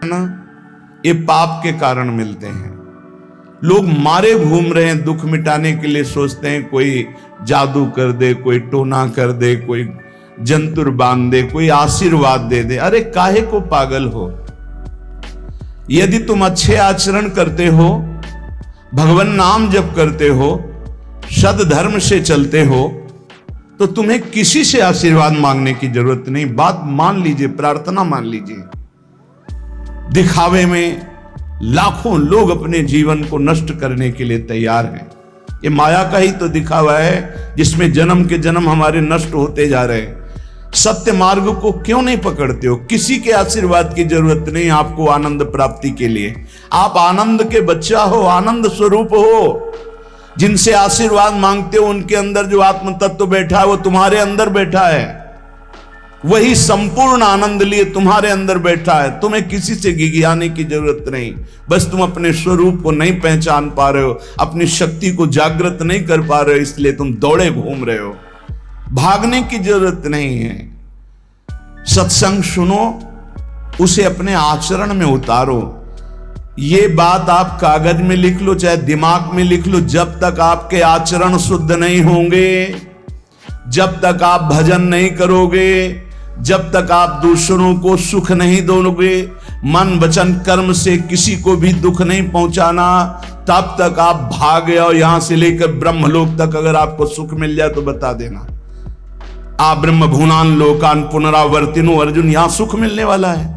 ना, ये पाप के कारण मिलते हैं। लोग मारे घूम रहे हैं, दुख मिटाने के लिए सोचते हैं कोई जादू कर दे, कोई टोना कर दे, कोई जंतुर बांध दे, कोई आशीर्वाद दे दे। अरे काहे को पागल हो? यदि तुम अच्छे आचरण करते हो, भगवान नाम जप करते हो, सद धर्म से चलते हो, तो तुम्हें किसी से आशीर्वाद मांगने की जरूरत नहीं। बात मान लीजिए, प्रार्थना मान लीजिए। दिखावे में लाखों लोग अपने जीवन को नष्ट करने के लिए तैयार हैं। ये माया का ही तो दिखावा है जिसमें जन्म के जन्म हमारे नष्ट होते जा रहे हैं। सत्य मार्ग को क्यों नहीं पकड़ते हो? किसी के आशीर्वाद की जरूरत नहीं आपको आनंद प्राप्ति के लिए। आप आनंद के बच्चा हो, आनंद स्वरूप हो। जिनसे आशीर्वाद मांगते हो उनके अंदर जो आत्म तत्व बैठा है वो तुम्हारे अंदर बैठा है। वही संपूर्ण आनंद लिए तुम्हारे अंदर बैठा है। तुम्हें किसी से गिगियाने की जरूरत नहीं। बस तुम अपने स्वरूप को नहीं पहचान पा रहे हो, अपनी शक्ति को जागृत नहीं कर पा रहे हो, इसलिए तुम दौड़े घूम रहे हो। भागने की जरूरत नहीं है। सत्संग सुनो, उसे अपने आचरण में उतारो। ये बात आप कागज में लिख लो, चाहे दिमाग में लिख लो। जब तक आपके आचरण शुद्ध नहीं होंगे, जब तक आप भजन नहीं करोगे, जब तक आप दूसरों को सुख नहीं दोगे, मन वचन कर्म से किसी को भी दुख नहीं पहुंचाना, तब तक आप भागे। और यहां से लेकर ब्रह्मलोक तक अगर आपको सुख मिल जाए तो बता देना। आ ब्रह्म भूनान लोकान पुनरावर्तिनो, अर्जुन यहां सुख मिलने वाला है।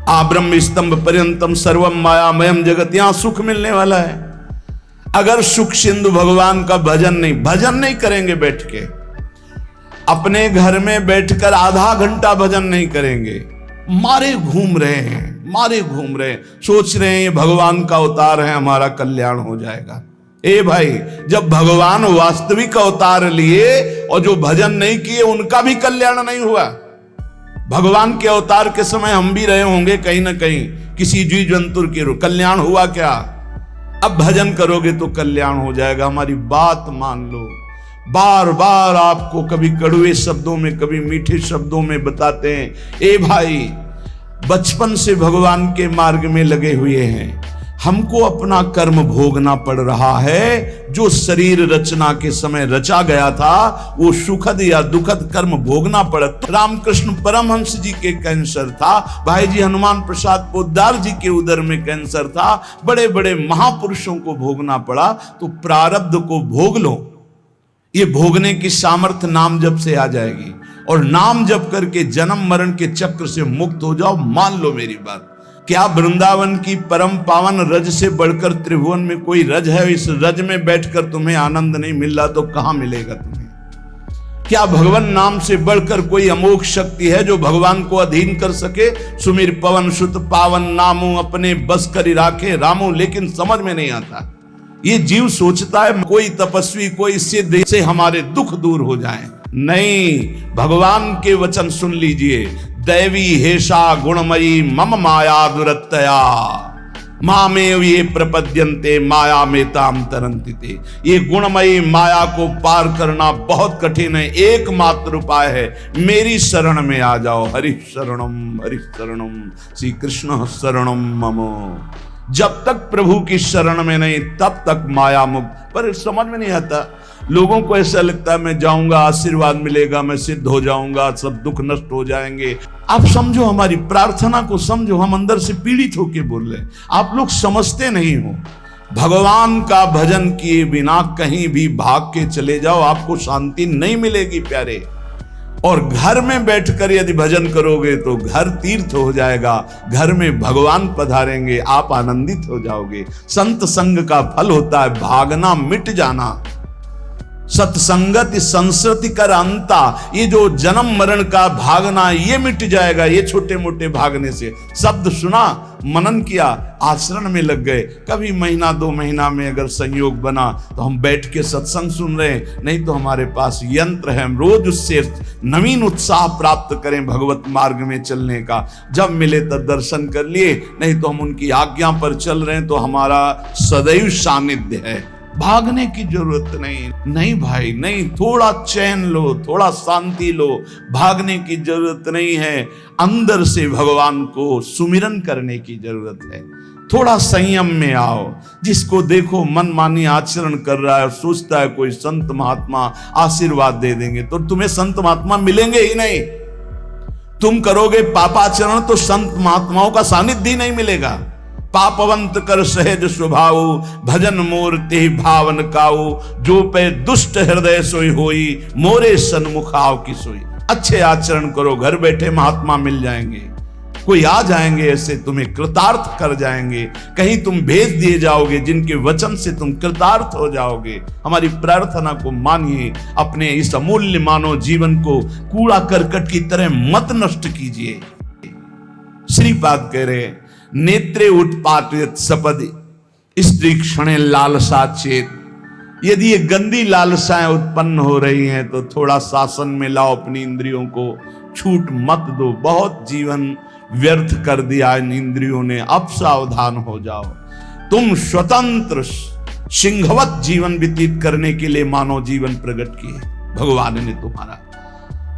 आ ब्रह्म स्तंभ पर्यंतम सर्वम मायामयम जगत, यहां सुख मिलने वाला है। अगर सुख सिंधु भगवान का भजन नहीं करेंगे, बैठ के अपने घर में बैठकर आधा घंटा भजन नहीं करेंगे, मारे घूम रहे हैं, सोच रहे हैं ये भगवान का अवतार है, हमारा कल्याण हो जाएगा। ए भाई, जब भगवान वास्तविक अवतार लिए और जो भजन नहीं किए उनका भी कल्याण नहीं हुआ। भगवान के अवतार के समय हम भी रहे होंगे कहीं ना कहीं, किसी जीव जंतु के रूप, कल्याण हुआ क्या? अब भजन करोगे तो कल्याण हो जाएगा। हमारी बात मान लो। बार बार आपको कभी कड़वे शब्दों में, कभी मीठे शब्दों में बताते हैं, ए भाई, बचपन से भगवान के मार्ग में लगे हुए हैं, हमको अपना कर्म भोगना पड़ रहा है। जो शरीर रचना के समय रचा गया था, वो सुखद या दुखद कर्म भोगना पड़ा। रामकृष्ण परमहंस जी के कैंसर था, भाई जी हनुमान प्रसाद पोद्दार जी के उदर में कैंसर था, बड़े बड़े महापुरुषों को भोगना पड़ा। तो प्रारब्ध को भोग लो। ये भोगने की सामर्थ्य नाम जप से आ जाएगी, और नाम जप करके जन्म मरण के चक्र से मुक्त हो जाओ। मान लो मेरी बात। क्या वृंदावन की परम पावन रज से बढ़कर त्रिभुवन में कोई रज है? इस रज में बैठकर तुम्हें आनंद नहीं मिल रहा तो कहां मिलेगा तुम्हें? क्या भगवान नाम से बढ़कर कोई अमोघ शक्ति है जो भगवान को अधीन कर सके? सुमिर पवन सुत पावन नामो, अपने बस कर राखे रामो। लेकिन समझ में नहीं आता। ये जीव सोचता है कोई तपस्वी, कोई सिद्ध से हमारे दुख दूर हो जाएं। नहीं, भगवान के वचन सुन लीजिए। दैवी हेषा गुणमयी मम माया दुरत्तया, मामेव ये प्रपद्यन्ते माया में ताम तरन्ति ते। ये गुणमयी माया को पार करना बहुत कठिन है। एकमात्र उपाय है, मेरी शरण में आ जाओ। हरि शरणम श्री कृष्ण शरणम मम। जब तक प्रभु की शरण में नहीं, तब तक माया मुक्त। पर समझ में नहीं आता। लोगों को ऐसा लगता है मैं जाऊंगा, आशीर्वाद मिलेगा, मैं सिद्ध हो जाऊंगा, सब दुख नष्ट हो जाएंगे। आप समझो, हमारी प्रार्थना को समझो। हम अंदर से पीड़ित होकर बोल रहे हैं, आप लोग समझते नहीं हो। भगवान का भजन किए बिना कहीं भी भाग के चले जाओ, आपको शांति नहीं मिलेगी प्यारे। और घर में बैठकर यदि भजन करोगे तो घर तीर्थ हो जाएगा, घर में भगवान पधारेंगे, आप आनंदित हो जाओगे। संत संग का फल होता है भागना, मिट जाना। सत्संगति संस्कृति कर अंता, ये जो जन्म मरण का भागना ये मिट जाएगा। ये छोटे मोटे भागने से, शब्द सुना, मनन किया, आचरण में लग गए। कभी महीना 2 महीना में अगर संयोग बना तो हम बैठ के सत्संग सुन रहे हैं, नहीं तो हमारे पास यंत्र है, हम रोज उससे नवीन उत्साह प्राप्त करें भगवत मार्ग में चलने का। जब मिले तब दर्शन कर लिए, नहीं तो हम उनकी आज्ञा पर चल रहे हैं तो हमारा सदैव सानिध्य है। भागने की जरूरत नहीं। नहीं भाई नहीं, थोड़ा चैन लो, थोड़ा शांति लो, भागने की जरूरत नहीं है। अंदर से भगवान को सुमिरन करने की जरूरत है। थोड़ा संयम में आओ। जिसको देखो मनमानी आचरण कर रहा है, सोचता है कोई संत महात्मा आशीर्वाद दे देंगे, तो तुम्हें संत महात्मा मिलेंगे ही नहीं। तुम करोगे पापाचरण तो संत महात्माओं का सानिध्य ही नहीं मिलेगा। पापवंत कर सहज स्वभाव, भजन मोर ते भावन काऊ, जो पे दुष्ट हृदय सोई होई, मोरे सन्मुख आओ की सोई। अच्छे आचरण करो, घर बैठे महात्मा मिल जाएंगे, कोई आ जाएंगे ऐसे, तुम्हें कृतार्थ कर जाएंगे। कहीं तुम भेज दिए जाओगे जिनके वचन से तुम कृतार्थ हो जाओगे। हमारी प्रार्थना को मानिए, अपने इस अमूल्य मानव जीवन को कूड़ा करकट की तरह मत नष्ट कीजिए। श्रीपाद कह रहे, नेत्रे उत्पाटित सपदि स्त्री क्षणे लालसा चेत। यदि ये गंदी लालसाएं उत्पन्न हो रही हैं तो थोड़ा शासन में लाओ अपनी इंद्रियों को, छूट मत दो। बहुत जीवन व्यर्थ कर दिया इन इंद्रियों ने, अब सावधान हो जाओ। तुम स्वतंत्र सिंहवत जीवन व्यतीत करने के लिए मानव जीवन प्रकट किए भगवान ने तुम्हारा।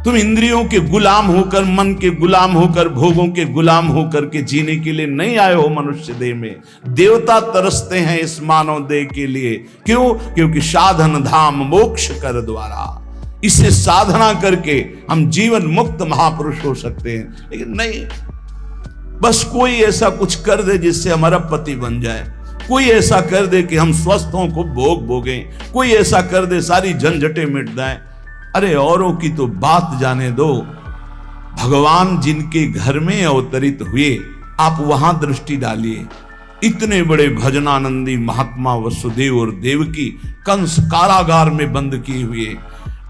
तुम इंद्रियों के गुलाम होकर, मन के गुलाम होकर, भोगों के गुलाम होकर के जीने के लिए नहीं आए हो मनुष्य देह में। देवता तरसते हैं इस मानव देह के लिए। क्यों? क्योंकि साधन धाम मोक्ष कर द्वारा, इसे साधना करके हम जीवन मुक्त महापुरुष हो सकते हैं। लेकिन नहीं, बस कोई ऐसा कुछ कर दे जिससे हमारा पति बन जाए, कोई ऐसा कर दे कि हम स्वस्थों को भोग भोगें, कोई ऐसा कर दे सारी झंझटें मिट जाएं। अरे औरों की तो बात जाने दो, भगवान जिनके घर में अवतरित हुए आप वहां दृष्टि डालिए। इतने बड़े भजनानंदी महात्मा वसुदेव और देवकी कंस कारागार में बंद किए हुए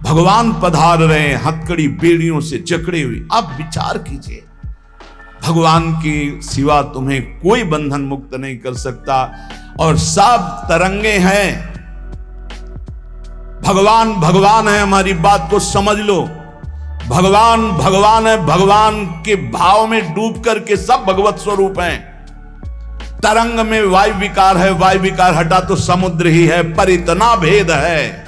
भगवान पधार रहे हैं, हथकड़ी बेड़ियों से जकड़े हुए। आप विचार कीजिए, भगवान के सिवा तुम्हें कोई बंधन मुक्त नहीं कर सकता। और सब तरंगे हैं, भगवान भगवान है, हमारी बात को समझ लो। भगवान भगवान है, भगवान के भाव में डूब करके सब भगवत स्वरूप हैं। तरंग में वायु विकार है, वायु विकार हटा तो समुद्र ही है। पर इतना भेद है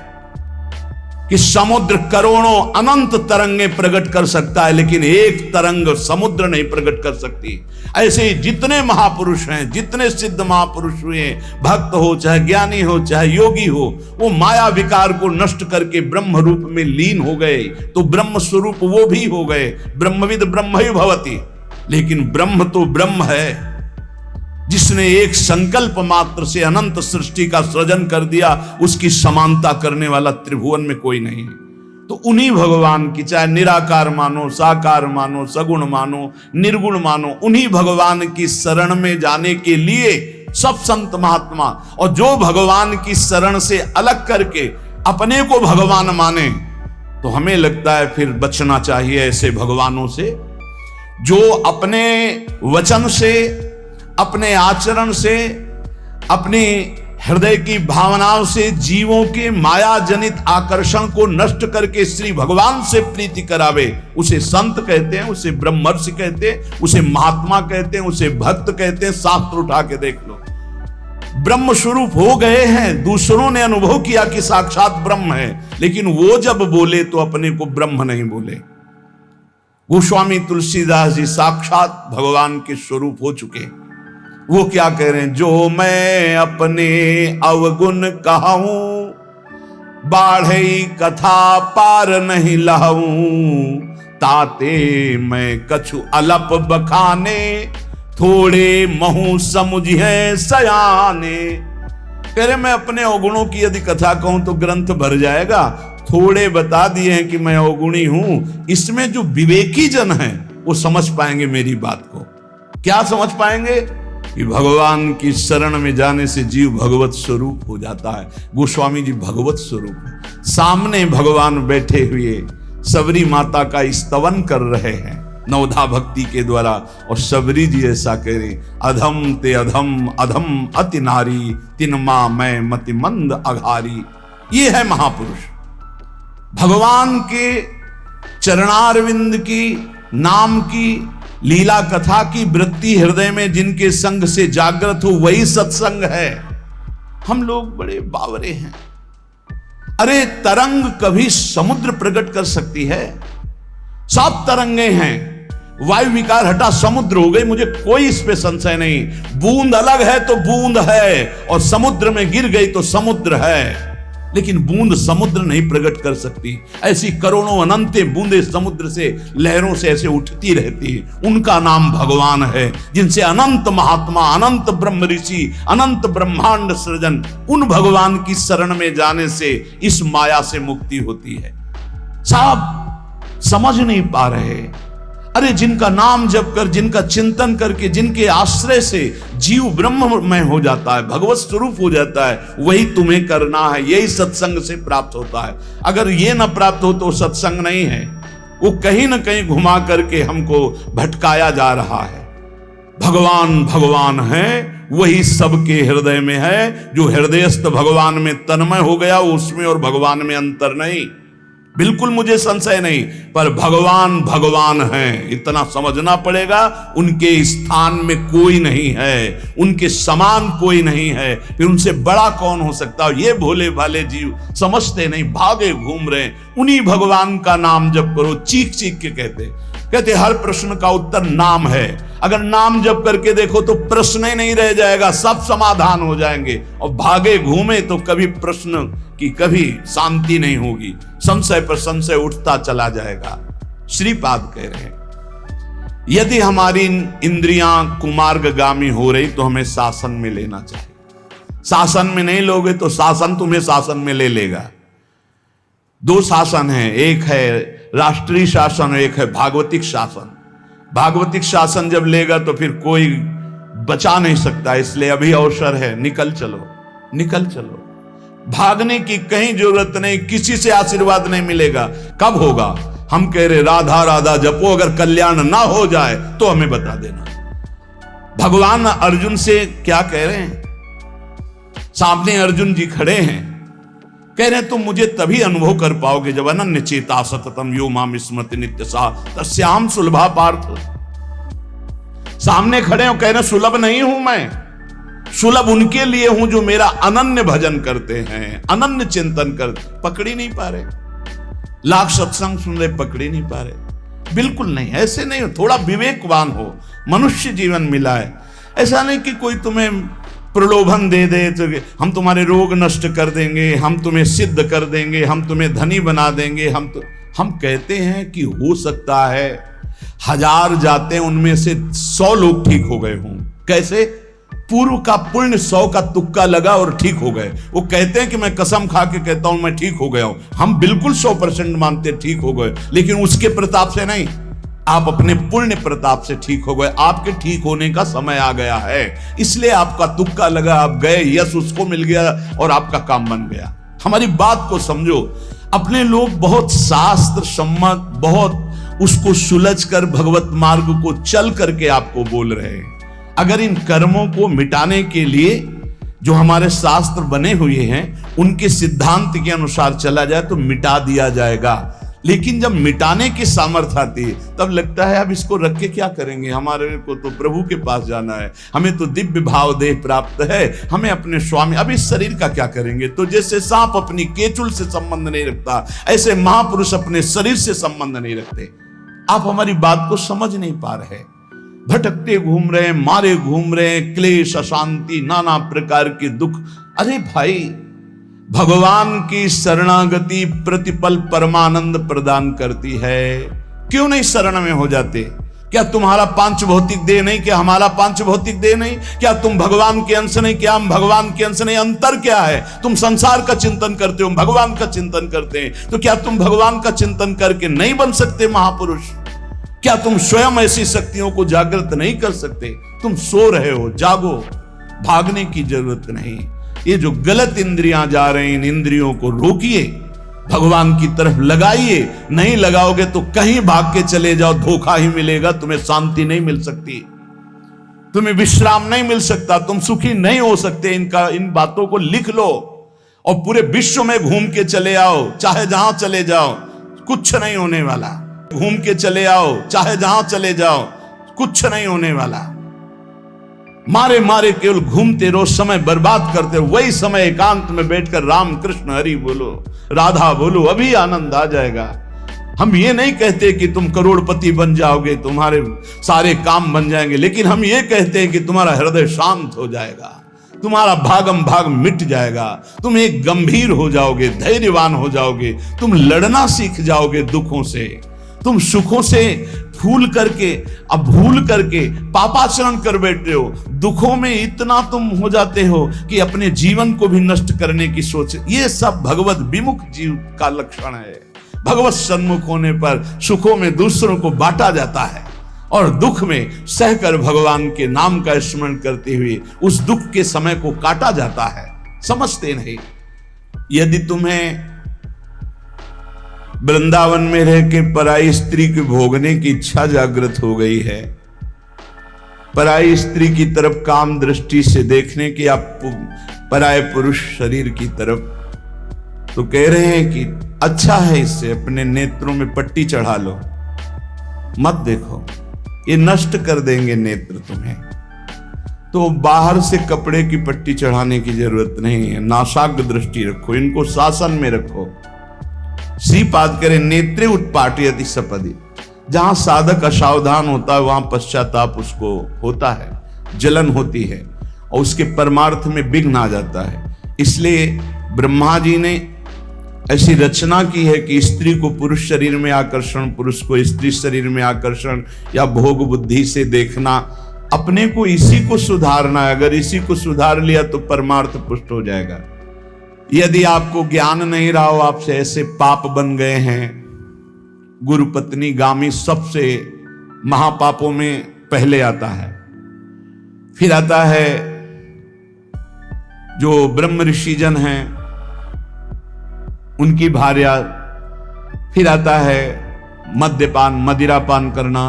कि समुद्र करोड़ों अनंत तरंगे प्रकट कर सकता है, लेकिन एक तरंग समुद्र नहीं प्रकट कर सकती। ऐसे ही जितने महापुरुष हैं, जितने सिद्ध महापुरुष हुए, भक्त हो चाहे ज्ञानी हो चाहे योगी हो, वो माया विकार को नष्ट करके ब्रह्म रूप में लीन हो गए, तो ब्रह्म स्वरूप वो भी हो गए। ब्रह्मविद ब्रह्म ही भवति। लेकिन ब्रह्म तो ब्रह्म है, जिसने एक संकल्प मात्र से अनंत सृष्टि का सृजन कर दिया, उसकी समानता करने वाला त्रिभुवन में कोई नहीं है। तो उन्हीं भगवान की, चाहे निराकार मानो, साकार मानो, सगुण मानो, निर्गुण मानो, उन्हीं भगवान की शरण में जाने के लिए सब संत महात्मा, और जो भगवान की शरण से अलग करके अपने को भगवान माने, तो हमें लगता है फिर बचना चाहिए ऐसे भगवानों से, जो अपने वचन से, अपने आचरण से, अपने हृदय की भावनाओं से जीवों के माया जनित आकर्षण को नष्ट करके श्री भगवान से प्रीति करावे। उसे संत कहते हैं, उसे ब्रह्मर्षि कहते हैं, उसे महात्मा कहते हैं, उसे भक्त कहते हैं। शास्त्र उठा के देख लो, ब्रह्म स्वरूप हो गए हैं। दूसरों ने अनुभव किया कि साक्षात ब्रह्म है, लेकिन वो जब बोले तो अपने को ब्रह्म नहीं बोले। गोस्वामी तुलसीदास जी साक्षात भगवान के स्वरूप हो चुके। वो क्या कह रहे हैं? जो मैं अपने अवगुण कहूं, बाढ़े कथा पार नहीं लहूं, ताते मैं कछु अलप बखाने, थोड़े महू समुझे सयाने। कह रहे मैं अपने अवगुणों की यदि कथा कहूं तो ग्रंथ भर जाएगा। थोड़े बता दिए हैं कि मैं अवगुणी हूं, इसमें जो विवेकी जन हैं वो समझ पाएंगे मेरी बात को। क्या समझ पाएंगे? कि भगवान की शरण में जाने से जीव भगवत स्वरूप हो जाता है। गोस्वामी जी भगवत स्वरूप है, सामने भगवान बैठे हुए सबरी माता का स्तवन कर रहे हैं नवधा भक्ति के द्वारा। और सबरी जी ऐसा कह रहे, अधम ते अधम अधम अति नारी, तिनमा मैं मति मंद अघारी। ये है महापुरुष, भगवान के चरणारविंद की नाम की लीला कथा की वृत्ति हृदय में जिनके संग से जागृत हो, वही सत्संग है। हम लोग बड़े बावरे हैं। अरे तरंग कभी समुद्र प्रकट कर सकती है? सब तरंगे हैं। वायु विकार हटा समुद्र हो गई, मुझे कोई इस पे संशय नहीं। बूंद अलग है तो बूंद है, और समुद्र में गिर गई तो समुद्र है, लेकिन बूंद समुद्र नहीं प्रकट कर सकती। ऐसी करोड़ों अनंत बूंदे समुद्र से, लहरों से ऐसे उठती रहती, उनका नाम भगवान है, जिनसे अनंत महात्मा, अनंत ब्रह्म ऋषि, अनंत ब्रह्मांड सृजन, उन भगवान की शरण में जाने से इस माया से मुक्ति होती है। साहब समझ नहीं पा रहे। अरे जिनका नाम जप कर, जिनका चिंतन करके, जिनके आश्रय से जीव ब्रह्ममय हो जाता है, भगवत स्वरूप हो जाता है, वही तुम्हें करना है। यही सत्संग से प्राप्त होता है। अगर ये ना प्राप्त हो तो सत्संग नहीं है, वो कहीं ना कहीं घुमा करके हमको भटकाया जा रहा है। भगवान भगवान है, वही सबके हृदय में है। जो हृदयस्थ भगवान में तन्मय हो गया, उसमें और भगवान में अंतर नहीं, बिल्कुल मुझे संशय नहीं। पर भगवान भगवान हैं, इतना समझना पड़ेगा। उनके स्थान में कोई नहीं है, उनके समान कोई नहीं है, फिर उनसे बड़ा कौन हो सकता है? ये भोले भाले जीव समझते नहीं, भागे घूम रहे। उन्हीं भगवान का नाम जप करो, चीख चीख के कहते हर प्रश्न का उत्तर नाम है। अगर नाम जप करके देखो तो प्रश्न ही नहीं रह जाएगा, सब समाधान हो जाएंगे। और भागे घूमे तो कभी प्रश्न की कभी शांति नहीं होगी, संशय पर संशय उठता चला जाएगा। श्रीपाद कह रहे हैं, यदि हमारी इंद्रियां कुमार्गगामी हो रही तो हमें शासन में लेना चाहिए। शासन में नहीं लोगे तो शासन तुम्हें शासन में ले लेगा। दो शासन है, एक है राष्ट्रीय शासन, एक है भागवतिक शासन। भागवतिक शासन जब लेगा तो फिर कोई बचा नहीं सकता, इसलिए अभी अवसर है, निकल चलो, निकल चलो। भागने की कहीं जरूरत नहीं, किसी से आशीर्वाद नहीं मिलेगा। कब होगा? हम कह रहे राधा राधा जपो, अगर कल्याण ना हो जाए तो हमें बता देना। भगवान अर्जुन से क्या कह रहे हैं? सामने अर्जुन जी खड़े हैं, कह रहे हैं तुम मुझे तभी अनुभव कर पाओगे जब अनन्य चेता सततम यो माम स्मृति नित्य सा तस्याम सुलभा पार्थ। सामने खड़े हो, कह रहे सुलभ नहीं हूं मैं, सुलभ उनके लिए हूं जो मेरा अनन्य भजन करते हैं, अनन्य चिंतन कर। पकड़ी नहीं पा रहे, लाख सत्संग सुन रहे, पकड़ी नहीं पा रहे। बिल्कुल नहीं, ऐसे नहीं हो। थोड़ा विवेकवान हो, मनुष्य जीवन मिला है। ऐसा नहीं कि कोई तुम्हें प्रलोभन दे दे तो हम तुम्हारे रोग नष्ट कर देंगे, हम तुम्हें सिद्ध कर देंगे, हम तुम्हें धनी बना देंगे। हम कहते हैं कि हो सकता है 1000 जाते उनमें से 100 लोग ठीक हो गए हों। कैसे? पूर्व का पुण्य 100 का तुक्का लगा और ठीक हो गए। वो कहते हैं कि मैं कसम खा के कहता हूं मैं ठीक हो गया हूं। हम बिल्कुल 100% मानते ठीक हो गए, लेकिन उसके प्रताप से नहीं, आप अपने पुण्य प्रताप से ठीक हो गए। आपके ठीक होने का समय आ गया है, इसलिए आपका तुक्का लगा, आप गए, यश उसको मिल गया और आपका काम बन गया। हमारी बात को समझो। अपने लोग बहुत शास्त्र सम्मत, बहुत उसको सुलझ कर भगवत मार्ग को चल करके आपको बोल रहे हैं। अगर इन कर्मों को मिटाने के लिए जो हमारे शास्त्र बने हुए हैं उनके सिद्धांत के अनुसार चला जाए तो मिटा दिया जाएगा। लेकिन जब मिटाने की सामर्थ्य आती है तब लगता है अब इसको रख के क्या करेंगे, हमारे को तो प्रभु के पास जाना है, हमें तो दिव्य भाव देह प्राप्त है, हमें अपने स्वामी, अब इस शरीर का क्या करेंगे। तो जैसे सांप अपनी केचुल से संबंध नहीं रखता, ऐसे महापुरुष अपने शरीर से संबंध नहीं रखते। आप हमारी बात को समझ नहीं पा रहे, भटकते घूम रहे हैं, मारे घूम रहे हैं, क्लेश, अशांति, नाना प्रकार के दुख। अरे भाई, भगवान की शरणागति प्रतिपल परमानंद प्रदान करती है। क्यों नहीं शरण में हो जाते? क्या तुम्हारा पांच भौतिक देह नहीं? क्या हमारा पांच भौतिक देह नहीं? क्या तुम भगवान के अंश नहीं? क्या हम भगवान के अंश नहीं? अंतर क्या है? तुम संसार का चिंतन करते हो, भगवान का चिंतन करते हैं, तो क्या तुम भगवान का चिंतन करके नहीं बन सकते महापुरुष? क्या तुम स्वयं ऐसी शक्तियों को जागृत नहीं कर सकते? तुम सो रहे हो, जागो, भागने की जरूरत नहीं। ये जो गलत इंद्रियां जा रहे हैं, इन इंद्रियों को रोकिए, भगवान की तरफ लगाइए। नहीं लगाओगे तो कहीं भाग के चले जाओ, धोखा ही मिलेगा, तुम्हें शांति नहीं मिल सकती, तुम्हें विश्राम नहीं मिल सकता, तुम सुखी नहीं हो सकते। इन बातों को लिख लो और पूरे विश्व में घूम के चले आओ, चाहे जहां चले जाओ, कुछ नहीं होने वाला। घूम के चले आओ, चाहे जहां चले जाओ, कुछ नहीं होने वाला। मारे मारे केवल घूमते रहो, समय बर्बाद करते रहो। वही समय एकांत में बैठकर राम कृष्ण हरि बोलो, राधा बोलो, अभी आनंद आ जाएगा। हम ये नहीं कहते कि तुम करोड़पति बन जाओगे, तुम्हारे सारे काम बन जाएंगे, लेकिन हम ये कहते हैं कि तुम्हारा हृदय शांत हो जाएगा, तुम्हारा भागम भाग मिट जाएगा, तुम एक गंभीर हो जाओगे, धैर्यवान हो जाओगे, तुम लड़ना सीख जाओगे दुखों से, तुम सुखों से भूल करके पापाचरण कर बैठे हो। दुखों में इतना तुम हो जाते हो कि अपने जीवन को भी नष्ट करने की सोच। ये सब भगवत विमुख जीव का लक्षण है। भगवत सन्मुख होने पर सुखों में दूसरों को बांटा जाता है और दुख में सहकर भगवान के नाम का स्मरण करते हुए उस दुख के समय को काटा जाता है। समझते नहीं। यदि तुम्हें वृंदावन में रह के पराई स्त्री के भोगने की इच्छा जागृत हो गई है, पराई स्त्री की तरफ काम दृष्टि से देखने की, आप पराये पुरुष शरीर की तरफ, तो कह रहे हैं कि अच्छा है, इससे अपने नेत्रों में पट्टी चढ़ा लो, मत देखो, ये नष्ट कर देंगे नेत्र तुम्हें। तो बाहर से कपड़े की पट्टी चढ़ाने की जरूरत नहीं है, नासाग्र दृष्टि रखो, इनको शासन में रखो। श्रीपाद करें नेत्रे उत्पाटयति सपदि। जहां साधक असावधान होता है वहां पश्चाताप उसको होता है, जलन होती है और उसके परमार्थ में विघ्न आ जाता है। इसलिए ब्रह्मा जी ने ऐसी रचना की है कि स्त्री को पुरुष शरीर में आकर्षण, पुरुष को स्त्री शरीर में आकर्षण या भोग बुद्धि से देखना, अपने को इसी को सुधारना है। अगर इसी को सुधार लिया तो परमार्थ पुष्ट हो जाएगा। यदि आपको ज्ञान नहीं रहा हो, आपसे ऐसे पाप बन गए हैं, गुरु पत्नी गामी सबसे महापापों में पहले आता है, फिर आता है जो ब्रह्म ऋषिजन हैं उनकी भार्या, फिर आता है मद्यपान मदिरापान करना,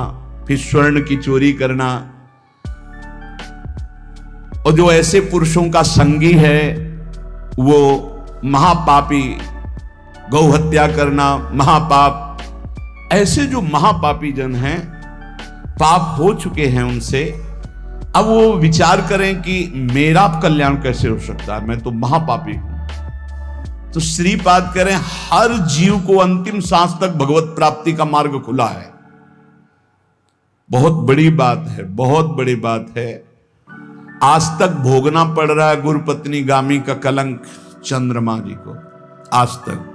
फिर स्वर्ण की चोरी करना, और जो ऐसे पुरुषों का संगी है वो महापापी, गौ हत्या करना महापाप। ऐसे जो महापापी जन हैं, पाप हो चुके हैं उनसे, अब वो विचार करें कि मेरा कल्याण कैसे हो सकता है, मैं तो महापापी हूं। तो श्रीपाद करें हर जीव को अंतिम सांस तक भगवत प्राप्ति का मार्ग खुला है। बहुत बड़ी बात है, बहुत बड़ी बात है। आज तक भोगना पड़ रहा है गुरु पत्नी गामी का कलंक चंद्रमा जी को, आज तक।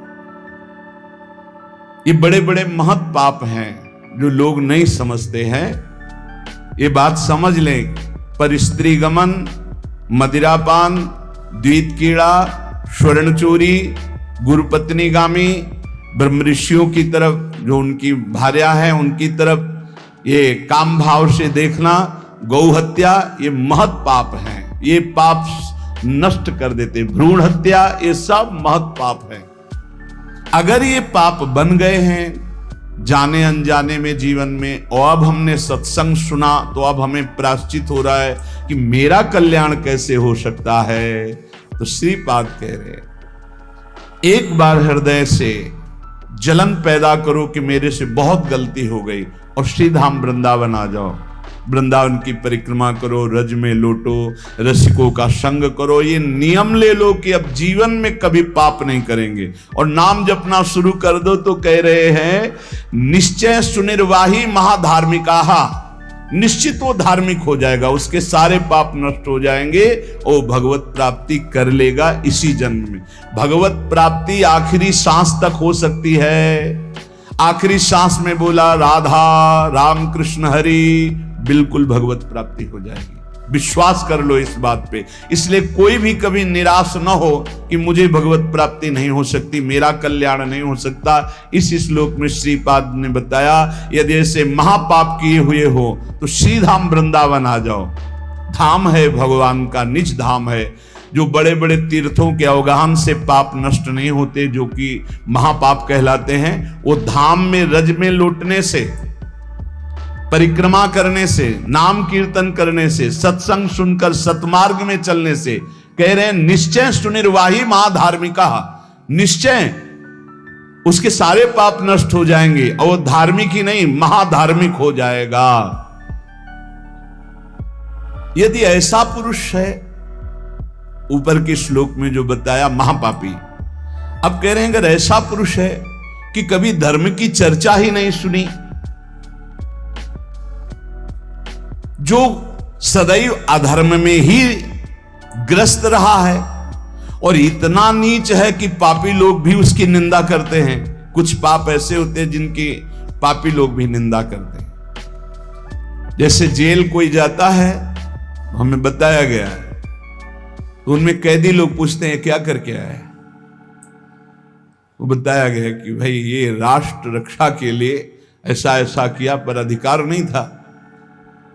ये बड़े बड़े महत पाप हैं जो लोग नहीं समझते हैं। ये बात समझ लें, पर स्त्री गमन, मदिरापान, द्वित कीड़ा, स्वर्ण चोरी, गुरु पत्नी गामी, ब्रह्म ऋषियों की तरफ जो उनकी भार्या है उनकी तरफ ये काम भाव से देखना, गौ हत्या, ये महत पाप हैं। ये पाप नष्ट कर देते। भ्रूण हत्या, ये सब महत पाप है। अगर ये पाप बन गए हैं जाने अनजाने में जीवन में, और अब हमने सत्संग सुना तो अब हमें प्रायश्चित हो रहा है कि मेरा कल्याण कैसे हो सकता है। तो श्रीपाद कह रहे एक बार हृदय से जलन पैदा करो कि मेरे से बहुत गलती हो गई, और श्रीधाम वृंदावन आ जाओ। वृंदावन की परिक्रमा करो, रज में लौटो, रसिकों का संग करो। ये नियम ले लो कि अब जीवन में कभी पाप नहीं करेंगे, और नाम जपना शुरू कर दो। तो कह रहे हैं निश्चय सुनिर्वाही महाधार्मिका, निश्चित वो धार्मिक हो जाएगा, उसके सारे पाप नष्ट हो जाएंगे और भगवत प्राप्ति कर लेगा इसी जन्म में। भगवत प्राप्ति आखिरी सांस तक हो सकती है। आखिरी सांस में बोला राधा राम कृष्ण हरि, बिल्कुल भगवत प्राप्ति हो जाएगी। विश्वास कर लो इस बात पे। इसलिए कोई भी कभी निराश न हो कि मुझे भगवत प्राप्ति नहीं हो सकती, मेरा कल्याण नहीं हो सकता। इस श्लोक में श्रीपाद ने बताया यदि ऐसे महापाप किए हुए हो तो श्रीधाम वृंदावन आ जाओ। धाम है भगवान का, निज धाम है। जो बड़े बड़े तीर्थों के अवगाहन से पाप नष्ट नहीं होते, जो कि महापाप कहलाते हैं, वो धाम में रज में लौटने से, परिक्रमा करने से, नाम कीर्तन करने से, सत्संग सुनकर सतमार्ग में चलने से। कह रहे हैं निश्चय सुनिर्वाही महाधार्मिका, निश्चय उसके सारे पाप नष्ट हो जाएंगे और वो धार्मिक ही नहीं महाधार्मिक हो जाएगा। यदि ऐसा पुरुष है, ऊपर के श्लोक में जो बताया महापापी, अब कह रहे हैं अगर ऐसा पुरुष है कि कभी धर्म की चर्चा ही नहीं सुनी, जो सदैव अधर्म में ही ग्रस्त रहा है और इतना नीच है कि पापी लोग भी उसकी निंदा करते हैं। कुछ पाप ऐसे होते हैं जिनकी पापी लोग भी निंदा करते हैं। जैसे जेल कोई जाता है, हमें बताया गया है, तो उनमें कैदी लोग पूछते हैं क्या करके आया है, वो बताया गया कि भाई ये राष्ट्र रक्षा के लिए ऐसा ऐसा किया, पर अधिकार नहीं था,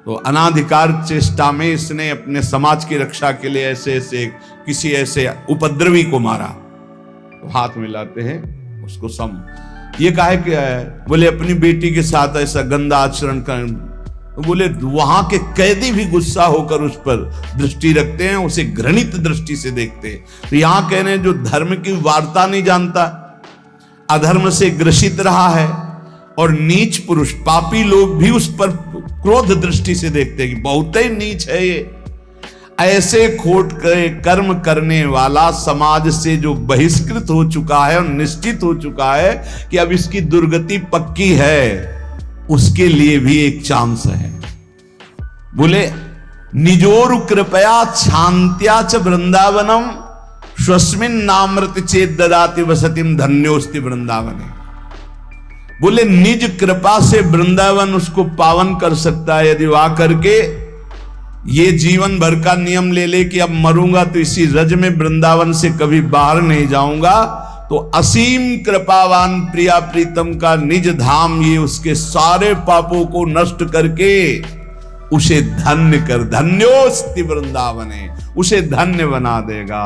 तो अनाधिकार चेष्टा में इसने अपने समाज की रक्षा के लिए ऐसे ऐसे किसी ऐसे उपद्रवी को मारा। तो हाथ मिलाते हैं उसको सम, ये काहे क्या है, बोले अपनी बेटी के साथ ऐसा गंदा आचरण कर। तो बोले वहां के कैदी भी गुस्सा होकर उस पर दृष्टि रखते हैं, उसे घृणित दृष्टि से देखते हैं। तो यहां कह रहे हैं जो धर्म की वार्ता नहीं जानता, अधर्म से ग्रसित रहा है, और नीच पुरुष पापी लोग भी उस पर क्रोध दृष्टि से देखते हैं कि बहुत ही नीच है ये। ऐसे खोट कर्म करने वाला समाज से जो बहिष्कृत हो चुका है और निश्चित हो चुका है कि अब इसकी दुर्गति पक्की है, उसके लिए भी एक चांस है। बोले निजोरु कृपया शांत्या च वृंदावनम स्वस्मिन नामृत चेत ददाति वसतिम धन्योस्ति वृंदावने। बोले निज कृपा से वृंदावन उसको पावन कर सकता है यदि वह करके ये जीवन भर का नियम ले ले कि अब मरूंगा तो इसी रज में वृंदावन से कभी बाहर नहीं जाऊंगा, तो असीम कृपावान प्रिया प्रीतम का निज धाम ये उसके सारे पापों को नष्ट करके उसे धन्य कर, धन्योस्ति वृंदावने, उसे धन्य बना देगा।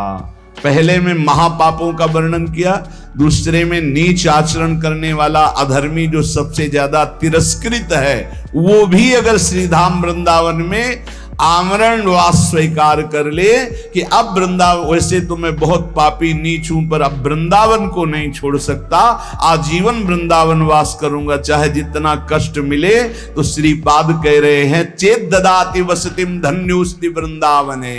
पहले में महापापों का वर्णन किया, दूसरे में नीच आचरण करने वाला अधर्मी जो सबसे ज्यादा तिरस्कृत है, वो भी अगर श्रीधाम वृंदावन में आमरण वास स्वीकार कर ले कि अब वृंदावन, वैसे तो मैं बहुत पापी नीच हूं पर अब वृंदावन को नहीं छोड़ सकता, आजीवन वृंदावन वास करूंगा चाहे जितना कष्ट मिले, तो श्रीपाद कह रहे हैं चेत ददाति वसतिम धन्योस्ति वृंदावने।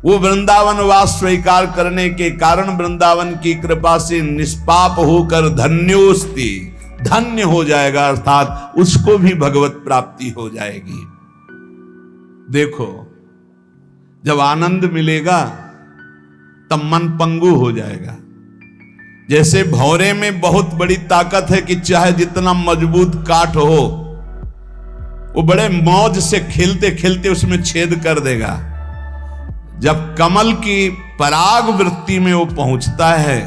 वो वृंदावन वास स्वीकार करने के कारण वृंदावन की कृपा से निष्पाप होकर धन्योस्ति, धन्य हो जाएगा, अर्थात उसको भी भगवत प्राप्ति हो जाएगी। देखो जब आनंद मिलेगा तब मन पंगु हो जाएगा। जैसे भौरे में बहुत बड़ी ताकत है कि चाहे जितना मजबूत काठ हो, वो बड़े मौज से खेलते खेलते उसमें छेद कर देगा। जब कमल की पराग वृत्ति में वो पहुंचता है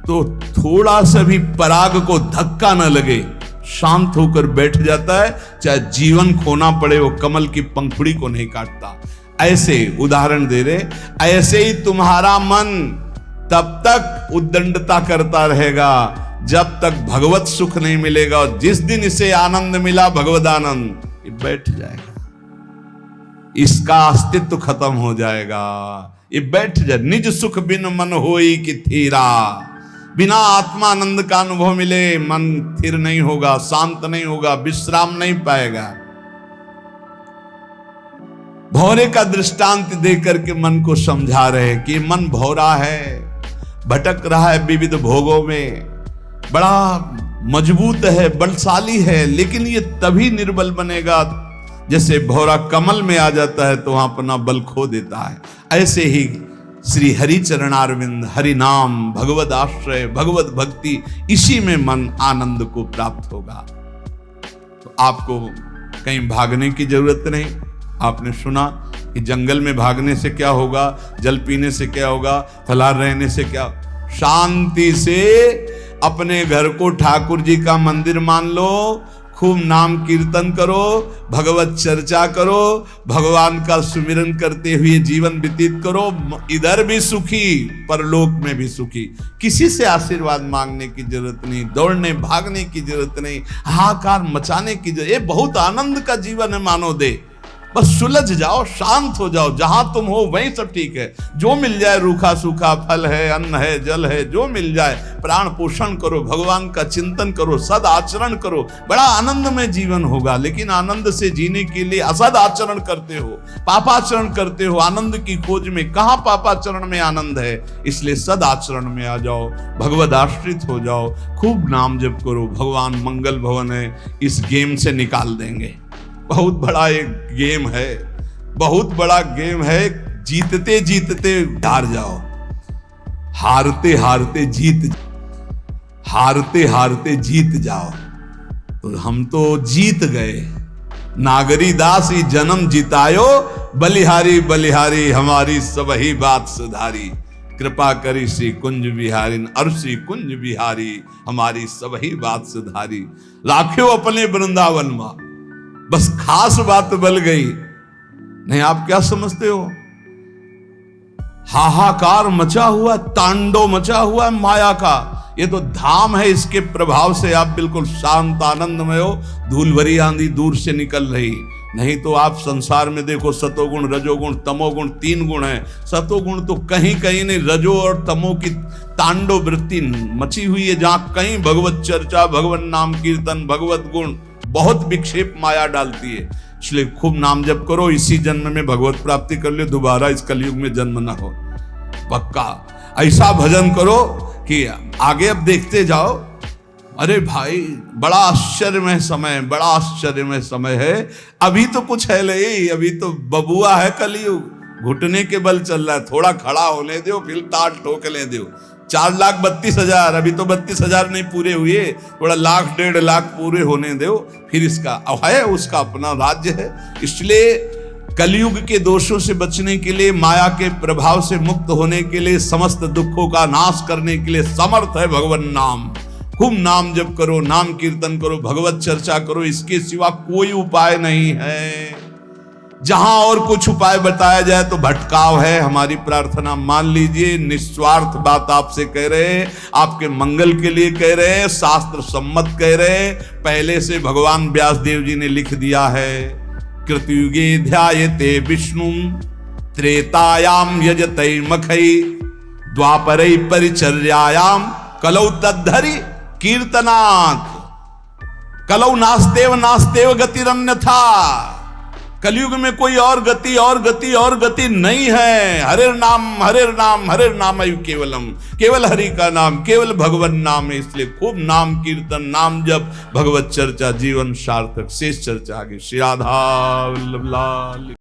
तो थोड़ा सा भी पराग को धक्का न लगे, शांत होकर बैठ जाता है, चाहे जीवन खोना पड़े वो कमल की पंखुड़ी को नहीं काटता। ऐसे उदाहरण दे रहे, ऐसे ही तुम्हारा मन तब तक उद्दंडता करता रहेगा जब तक भगवत सुख नहीं मिलेगा, और जिस दिन इसे आनंद मिला भगवद आनंद, ये बैठ जाएगा, इसका अस्तित्व खत्म हो जाएगा, ये बैठ जाए। निज सुख बिन मन होई कि थीरा, बिना आत्मानंद का अनुभव मिले मन स्थिर नहीं होगा, शांत नहीं होगा, विश्राम नहीं पाएगा। भौरे का दृष्टांत देकर के मन को समझा रहे कि मन भौरा है, भटक रहा है विविध भोगों में, बड़ा मजबूत है, बलशाली है, लेकिन ये तभी निर्बल बनेगा जैसे भौरा कमल में आ जाता है तो वहां अपना बल खो देता है। ऐसे ही श्री हरि चरणारविंद, हरि नाम, भगवद आश्रय, भगवत भक्ति, इसी में मन आनंद को प्राप्त होगा। तो आपको कहीं भागने की जरूरत नहीं। आपने सुना कि जंगल में भागने से क्या होगा, जल पीने से क्या होगा, फलाहार रहने से क्या, शांति से अपने घर को ठाकुर जी का मंदिर मान लो, खूब नाम कीर्तन करो, भगवत चर्चा करो, भगवान का सुमिरन करते हुए जीवन व्यतीत करो, इधर भी सुखी परलोक में भी सुखी। किसी से आशीर्वाद मांगने की जरूरत नहीं, दौड़ने भागने की जरूरत नहीं, हाहाकार मचाने की जरूरत, ये बहुत आनंद का जीवन है मानो दे। बस सुलझ जाओ, शांत हो जाओ, जहां तुम हो वहीं सब ठीक है। जो मिल जाए, रूखा सूखा फल है, अन्न है, जल है, जो मिल जाए, प्राण पोषण करो, भगवान का चिंतन करो, सद आचरण करो, बड़ा आनंद में जीवन होगा। लेकिन आनंद से जीने के लिए असद आचरण करते हो, पापाचरण करते हो, आनंद की खोज में। कहां पापाचरण में आनंद है? इसलिए सद आचरण में आ जाओ, भगवद आश्रित हो जाओ, खूब नाम जप करो। भगवान मंगल भवन है, इस गेम से निकाल देंगे। बहुत बड़ा एक गेम है, बहुत बड़ा गेम है। जीतते जीतते हार जाओ, हारते हारते जीत, हारते हारते जीत जाओ। तो हम तो जीत गए। नागरी दास ही जन्म जितायो, बलिहारी बलिहारी हमारी सबही बात सुधारी। कृपा करी श्री कुंज बिहारी, और श्री कुंज बिहारी हमारी सबही बात सुधारी। राख्यो अपने वृंदावन मां, बस खास बात बल गई। नहीं, आप क्या समझते हो? हाहाकार मचा हुआ, तांडव मचा हुआ है माया का। ये तो धाम है, इसके प्रभाव से आप बिल्कुल शांत आनंदमय हो। धूल भरी आंधी दूर से निकल रही। नहीं तो आप संसार में देखो, सतोगुण, रजोगुण, तमोगुण, 3 गुण है। सतोगुण तो कहीं कहीं नहीं, रजो और तमो की तांडव वृत्ति मची हुई है। जहां कहीं भगवत चर्चा, भगवत नाम कीर्तन, भगवत गुण, बहुत विक्षेप माया डालती है। इसलिए खूब नाम जप करो, इसी जन्म में भगवत प्राप्ति कर लो, दोबारा इस कलयुग में जन्म ना हो। पक्का ऐसा भजन करो कि आगे अब देखते जाओ। अरे भाई, बड़ा आश्चर्यमय समय, बड़ा आश्चर्यमय समय है। अभी तो कुछ है नहीं, अभी तो बबुआ है कलयुग, घुटने के बल चल रहा है। थोड़ा खड़ा होने दो, फिर ताल ठोकने दो। 4,32,000, अभी तो 32,000 नहीं पूरे हुए, थोड़ा 1,00,000 1,50,000 पूरे होने दो, फिर इसका है, उसका अपना राज्य है। इसलिए कलयुग के दोषों से बचने के लिए, माया के प्रभाव से मुक्त होने के लिए, समस्त दुखों का नाश करने के लिए समर्थ है भगवान नाम। खूब नाम जप करो, नाम कीर्तन करो, भगवत चर्चा करो, इसके सिवा कोई उपाय नहीं है। जहां और कुछ उपाय बताया जाए तो भटकाव है। हमारी प्रार्थना मान लीजिए, निस्वार्थ बात आपसे कह रहे हैं, आपके मंगल के लिए कह रहे हैं, शास्त्र सम्मत कह रहे हैं। पहले से भगवान व्यासदेव जी ने लिख दिया है, कृतयुगे ध्यायते विष्णु, त्रेतायाम यजते मखई, द्वापरै परिचर्यायाम, कलौ तद्धरि कीर्तनात्, कलौ नास्तेव नास्तेव गतिरन्यथा। कलयुग में कोई और गति, और गति, और गति नहीं है। हरे नाम हरे नाम हरे नाम केवलम, केवल हरि का नाम, केवल भगवत नाम है। इसलिए खूब नाम कीर्तन, नाम जप, भगवत चर्चा, जीवन सार्थक। शेष चर्चा आगे। श्री राधा वल्लभ लाल।